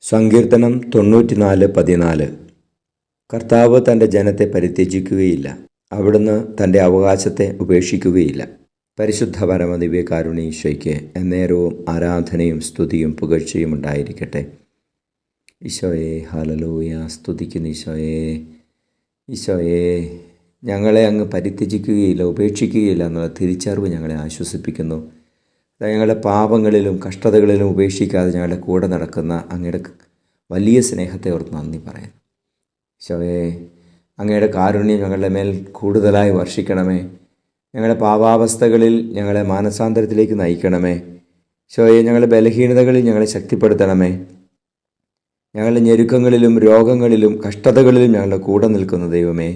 സങ്കീർത്തനം 94:14. കർത്താവ് തൻ്റെ ജനത്തെ പരിത്യജിക്കുകയില്ല, അവിടുന്ന് തൻ്റെ അവകാശത്തെ ഉപേക്ഷിക്കുകയില്ല. പരിശുദ്ധ പരമദിവ്യകാരുണ്യ എന്നേരവും ആരാധനയും സ്തുതിയും പുകഴ്ചയും ഉണ്ടായിരിക്കട്ടെ. ഈശോയെ ഹല്ലേലൂയ, സ്തുതിക്കുന്നു ഈശോയെ. ഈശോയെ, ഞങ്ങളെ അങ്ങ് പരിത്യജിക്കുകയില്ല, ഉപേക്ഷിക്കുകയില്ല എന്നുള്ള തിരിച്ചറിവ് ഞങ്ങളെ ആശ്വസിപ്പിക്കുന്നു. ഞങ്ങളുടെ പാപങ്ങളിലും കഷ്ടതകളിലും ഉപേക്ഷിക്കാതെ ഞങ്ങളുടെ കൂടെ നടക്കുന്ന അങ്ങയുടെ വലിയ സ്നേഹത്തെ ഓർത്ത് നന്ദി പറയുന്നു. ഈശോയെ, അങ്ങയുടെ കാരുണ്യം ഞങ്ങളുടെ മേൽ കൂടുതലായി വർഷിക്കണമേ. ഞങ്ങളുടെ പാപാവസ്ഥകളിൽ ഞങ്ങളെ മാനസാന്തരത്തിലേക്ക് നയിക്കണമേ. ഈശോയെ, ഞങ്ങളുടെ ബലഹീനതകളിൽ ഞങ്ങളെ ശക്തിപ്പെടുത്തണമേ. ഞങ്ങളുടെ ഞെരുക്കങ്ങളിലും രോഗങ്ങളിലും കഷ്ടതകളിലും ഞങ്ങളുടെ കൂടെ നിൽക്കുന്ന ദൈവമേ,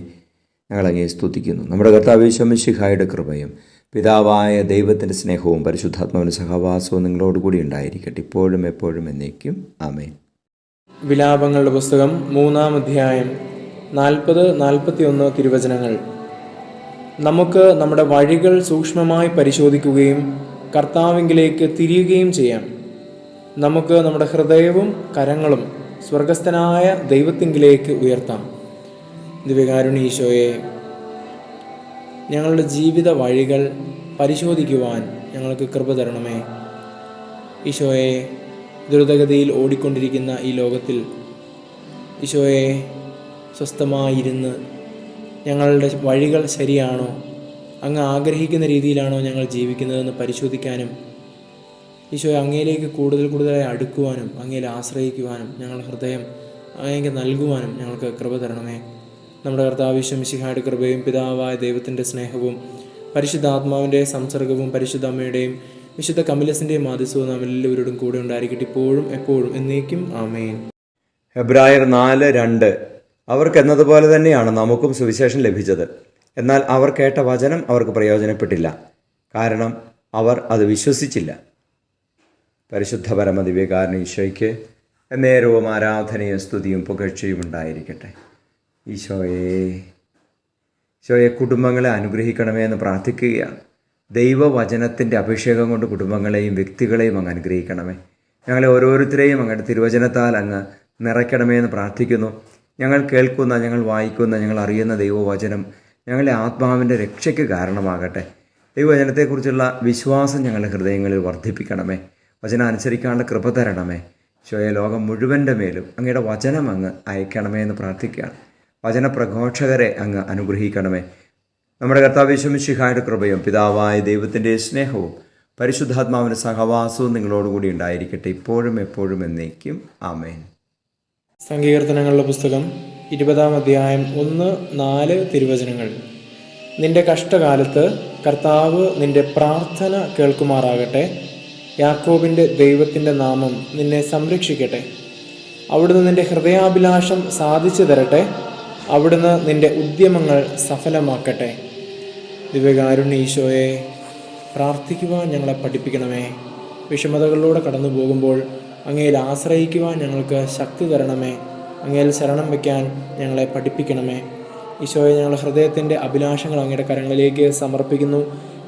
ഞങ്ങളങ്ങയെ സ്തുതിക്കുന്നു. നമ്മുടെ കർത്താവ് യേശു മിശിഹായുടെ കൃപയും പിതാവായ ദൈവത്തിൻ്റെ സ്നേഹവും പരിശുദ്ധാത്മാവിൻ്റെ സഹവാസവും നിങ്ങളോടുകൂടി ഉണ്ടായിരിക്കട്ടെ, ഇപ്പോഴും എപ്പോഴും എന്നേക്കും. ആമേൻ. വിലാപങ്ങളുടെ പുസ്തകം 3-ാം അധ്യായം 40-41 തിരുവചനങ്ങൾ. നമുക്ക് നമ്മുടെ വഴികൾ സൂക്ഷ്മമായി പരിശോധിക്കുകയും കർത്താവിങ്കിലേക്ക് തിരിയുകയും ചെയ്യാം. നമുക്ക് നമ്മുടെ ഹൃദയവും കരങ്ങളും സ്വർഗസ്ഥനായ ദൈവത്തിങ്കിലേക്ക് ഉയർത്താം. ദിവ്യകാരുണ്യ ഈശോയെ, ഞങ്ങളുടെ ജീവിത വഴികൾ പരിശോധിക്കുവാൻ ഞങ്ങൾക്ക് കൃപ തരണമേ. ഈശോയെ, ദ്രുതഗതിയിൽ ഓടിക്കൊണ്ടിരിക്കുന്ന ഈ ലോകത്തിൽ ഈശോയെ സ്വസ്ഥമായിരുന്ന് ഞങ്ങളുടെ വഴികൾ ശരിയാണോ, അങ്ങ് ആഗ്രഹിക്കുന്ന രീതിയിലാണോ ഞങ്ങൾ ജീവിക്കുന്നതെന്ന് പരിശോധിക്കാനും ഈശോയെ അങ്ങയിലേക്ക് കൂടുതലായി അടുക്കുവാനും അങ്ങയിൽ ആശ്രയിക്കുവാനും ഞങ്ങളുടെ ഹൃദയം അങ്ങേക്ക് നൽകുവാനും ഞങ്ങൾക്ക് കൃപ തരണമേ. നമ്മുടെ കർത്താവ് യേശു മിശിഹായുടെ കൃപയും പിതാവായ ദൈവത്തിൻ്റെ സ്നേഹവും പരിശുദ്ധാത്മാവിൻ്റെ സംസർഗവും പരിശുദ്ധ അമ്മയുടെയും വിശുദ്ധ കമിലസിൻ്റെയും മാധ്യസ്ഥവും നാം എല്ലാവരോടും കൂടെ ഉണ്ടായിരിക്കട്ടെ, ഇപ്പോഴും എപ്പോഴും എന്നേക്കും. ആമേൻ. ഹെബ്രായർ 4:2. അവർക്ക് എന്നതുപോലെ തന്നെയാണ് നമുക്കും സുവിശേഷം ലഭിച്ചത്. എന്നാൽ അവർ കേട്ട വചനം അവർക്ക് പ്രയോജനപ്പെട്ടില്ല, കാരണം അവർ അത് വിശ്വസിച്ചില്ല. പരിശുദ്ധ പരമദിവ്യകാരുണ്യ ഈശോയ്ക്ക് എന്നേരവും ആരാധനയും സ്തുതിയും പുകഴ്ചയും ഉണ്ടായിരിക്കട്ടെ. ഈശോയെ, കുടുംബങ്ങളെ അനുഗ്രഹിക്കണമേ എന്ന് പ്രാർത്ഥിക്കുകയാണ്. ദൈവവചനത്തിൻ്റെ അഭിഷേകം കൊണ്ട് കുടുംബങ്ങളെയും വ്യക്തികളെയും അങ്ങ് അനുഗ്രഹിക്കണമേ. ഞങ്ങളെ ഓരോരുത്തരെയും അങ്ങയുടെ തിരുവചനത്താൽ അങ്ങ് നിറയ്ക്കണമേ എന്ന് പ്രാർത്ഥിക്കുന്നു. ഞങ്ങൾ കേൾക്കുന്ന, ഞങ്ങൾ വായിക്കുന്ന, ഞങ്ങൾ അറിയുന്ന ദൈവവചനം ഞങ്ങളുടെ ആത്മാവിൻ്റെ രക്ഷയ്ക്ക് കാരണമാകട്ടെ. ദൈവവചനത്തെക്കുറിച്ചുള്ള വിശ്വാസം ഞങ്ങളുടെ ഹൃദയങ്ങളിൽ വർദ്ധിപ്പിക്കണമേ. വചനം അനുസരിക്കാനുള്ള കൃപ തരണമേ. ഈശോയെ, ലോകം മുഴുവൻ്റെ മേലും അങ്ങയുടെ വചനം അങ്ങ് അയക്കണമേ എന്ന് പ്രാർത്ഥിക്കുകയാണ്. വചനപ്രഘോഷകരെ അങ്ങ് അനുഗ്രഹിക്കണമേ. നമ്മുടെ കർത്താവ് യേശു മിശിഹായുടെ കൃപയും പിതാവായ ദൈവത്തിൻ്റെ സ്നേഹവും പരിശുദ്ധാത്മാവിൻ്റെ സഹവാസവും നിങ്ങളോടുകൂടി ഉണ്ടായിരിക്കട്ടെ, ഇപ്പോഴും എപ്പോഴും എന്നേക്കും. ആമേൻ. സങ്കീർത്തനങ്ങളുടെ പുസ്തകം 20-ാം അധ്യായം 1-4 തിരുവചനങ്ങൾ. നിന്റെ കഷ്ടകാലത്ത് കർത്താവ് നിന്റെ പ്രാർത്ഥന കേൾക്കുമാറാകട്ടെ. യാക്കോബിൻ്റെ ദൈവത്തിൻ്റെ നാമം നിന്നെ സംരക്ഷിക്കട്ടെ. അവിടുന്ന് നിന്റെ ഹൃദയാഭിലാഷം സാധിച്ചു തരട്ടെ. അവിടുന്ന് നിന്റെ ഉദ്യമങ്ങൾ സഫലമാക്കട്ടെ. ദിവ്യകാരുണ്യ ഈശോയെ, പ്രാർത്ഥിക്കുവാൻ ഞങ്ങളെ പഠിപ്പിക്കണമേ. വിഷമതകളിലൂടെ കടന്നു പോകുമ്പോൾ അങ്ങയിൽ ആശ്രയിക്കുവാൻ ഞങ്ങൾക്ക് ശക്തി തരണമേ. അങ്ങയിൽ ശരണം വയ്ക്കാൻ ഞങ്ങളെ പഠിപ്പിക്കണമേ. ഈശോയെ, ഞങ്ങളുടെ ഹൃദയത്തിൻ്റെ അഭിലാഷങ്ങൾ അങ്ങയുടെ കരങ്ങളിലേക്ക് സമർപ്പിക്കുന്നു.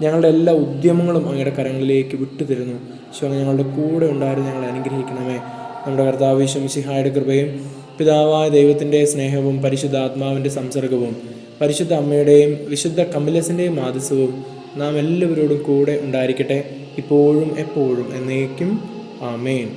ഞങ്ങളുടെ എല്ലാ ഉദ്യമങ്ങളും അങ്ങയുടെ കരങ്ങളിലേക്ക് വിട്ടുതരുന്നു. ഈശോ, ഞങ്ങളുടെ കൂടെ ഉണ്ടായിരുന്നു ഞങ്ങളെ അനുഗ്രഹിക്കണമേ. നമ്മുടെ കർത്താവ് യേശു മിശിഹായുടെ കൃപയും പിതാവായ ദൈവത്തിൻ്റെ സ്നേഹവും പരിശുദ്ധാത്മാവിൻ്റെ സംസർഗവും പരിശുദ്ധ അമ്മയുടെയും വിശുദ്ധ കമിലസിൻ്റെയും മാധ്യസ്ഥവും നാം എല്ലാവരോടും കൂടെ ഉണ്ടായിരിക്കട്ടെ, ഇപ്പോഴും എപ്പോഴും എന്നേക്കും. ആമേൻ.